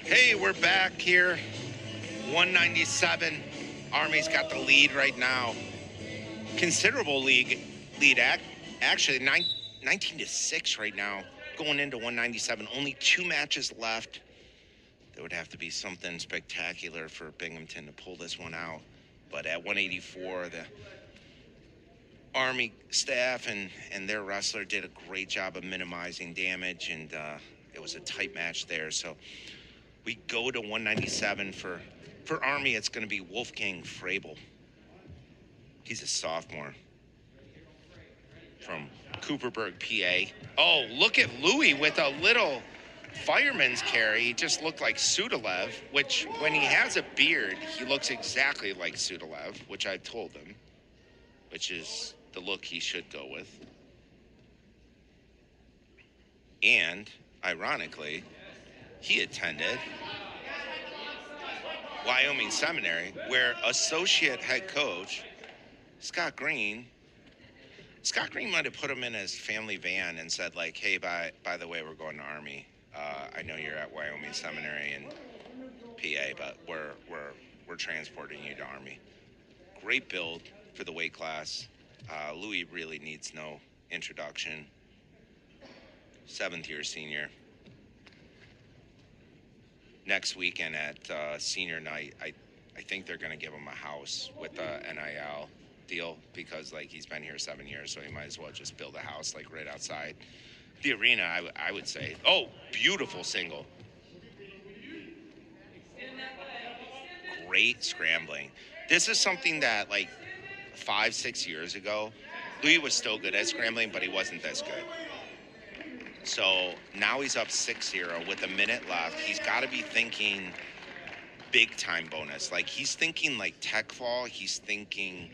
Hey, we're back here. 197. Army's got the lead right now. Considerable lead. Actually, 19-6 right now. Going into 197. Only 2 matches left. There would have to be something spectacular for Binghamton to pull this one out. But at 184, the Army staff and their wrestler did a great job of minimizing damage, and it was a tight match there. So we go to 197 for Army. It's going to be Wolfgang Frable. He's a sophomore from Cooperburg, PA. Oh, look at Louis with a little fireman's carry. He just looked like Sudalev, which when he has a beard, he looks exactly like Sudalev, which I told him, which is the look he should go with. And ironically, he attended Wyoming Seminary, where associate head coach Scott Green might have put him in his family van and said, like, hey, by the way, we're going to Army. I know you're at Wyoming Seminary in PA, but we're transporting you to Army. Great build for the weight class. Louis really needs no introduction. 7th-year senior. Next weekend at senior night, I think they're going to give him a house with the NIL deal because, like, he's been here 7 years, so he might as well just build a house, like, right outside the arena, I would say. Oh, beautiful single. Great scrambling. This is something that, like, 5-6 years ago, Louis was still good at scrambling, but he wasn't this good. So now he's up 6-0 with a minute left. He's got to be thinking big time bonus. Like, he's thinking like tech fall. He's thinking,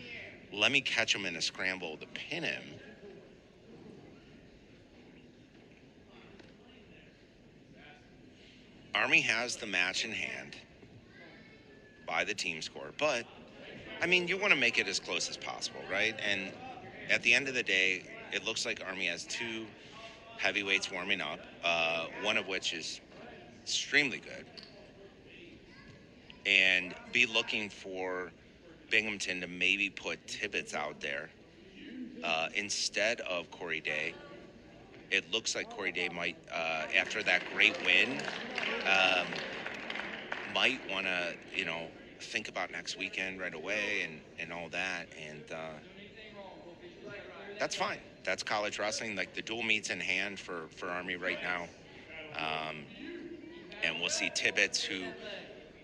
let me catch him in a scramble to pin him. Army has the match in hand by the team score, but I mean, you want to make it as close as possible, right? And at the end of the day, it looks like Army has 2 heavyweights warming up, one of which is extremely good, and be looking for Binghamton to maybe put Tibbetts out there instead of Corey Day. It looks like Corey Day might, after that great win, might want to, think about next weekend right away and all that. And that's fine. That's college wrestling. Like, the dual meet's in hand for Army right now. And we'll see Tibbetts, who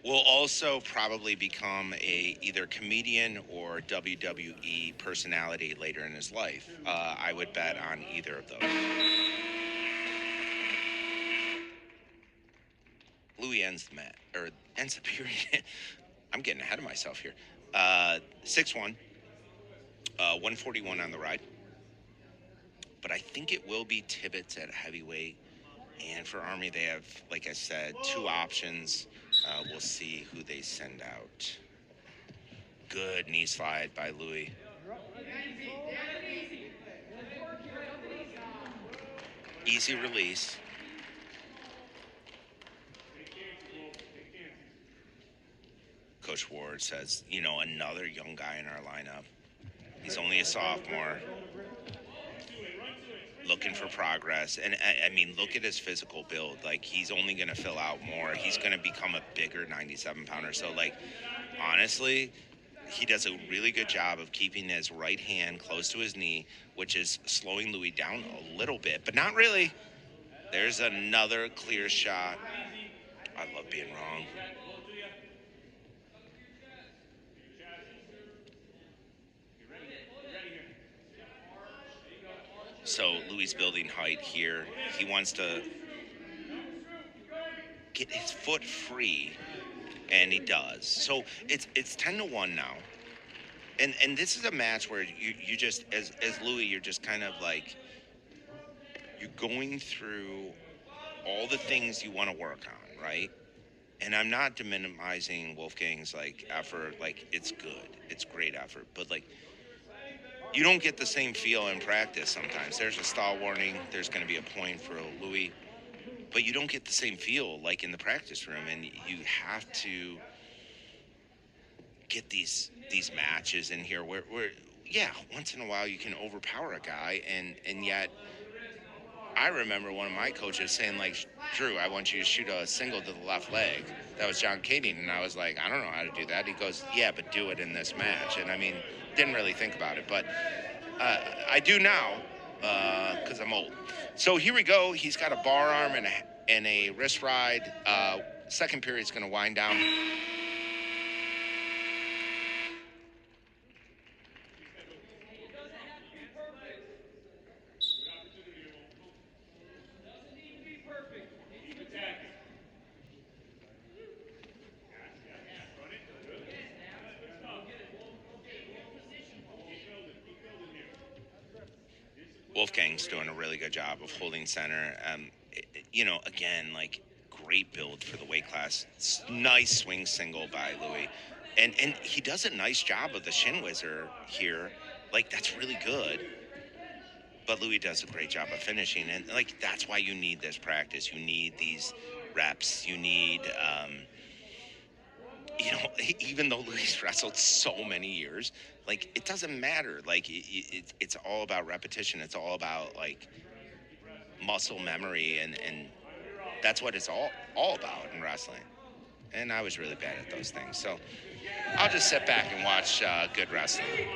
will also probably become a either comedian or WWE personality later in his life. I would bet on either of those. Louis ends the period. I'm getting ahead of myself here. 6-1, 141 on the ride. But I think it will be Tibbetts at heavyweight. And for Army, they have, like I said, 2 options. We'll see who they send out. Good knee slide by Louis. Easy release. Coach Ward says, another young guy in our lineup. He's only a sophomore. Looking for progress. And I mean, look at his physical build. Like, he's only going to fill out more. He's going to become a bigger 97-pounder. So, like, honestly, he does a really good job of keeping his right hand close to his knee, which is slowing Louis down a little bit, but not really. There's another clear shot. I love being wrong. So Louis building height here. He wants to get his foot free, and he does. So it's 10-1 now. And this is a match where you just, as Louis, you're just kind of like, you're going through all the things you want to work on, right? And I'm not minimizing Wolfgang's, like, effort. Like, it's good. It's great effort. But, like, you don't get the same feel in practice sometimes. There's a stall warning. There's going to be a point for Louis. but you don't get the same feel like in the practice room, and you have to get these matches in here where yeah, once in a while you can overpower a guy, and yet I remember one of my coaches saying, like, Drew, I want you to shoot a single to the left leg. That was John Kading, and I was like, I don't know how to do that. He goes, yeah, but do it in this match. And I mean, didn't really think about it, but I do now because I'm old. So here we go. He's got a bar arm and a wrist ride. Second period's going to wind down. Wolfgang's doing a really good job of holding center. Again, like, great build for the weight class. Nice swing single by Louis. And he does a nice job of the shin whizzer here. Like, that's really good. But Louis does a great job of finishing. And, like, that's why you need this practice. You need these reps. You need, even though Louis wrestled so many years, like, it doesn't matter. Like, it's all about repetition. It's all about, like, muscle memory, and that's what it's all about in wrestling. And I was really bad at those things, so I'll just sit back and watch good wrestling.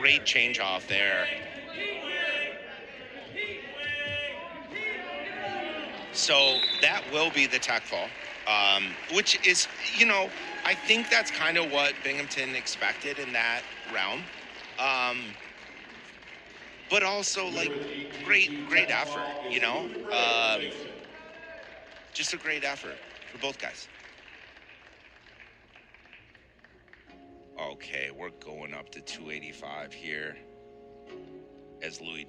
Great change off there. So that will be the tech fall, which is, I think that's kind of what Binghamton expected in that realm. But also, like, great effort, just a great effort for both guys. Okay, we're going up to 285 here as Louis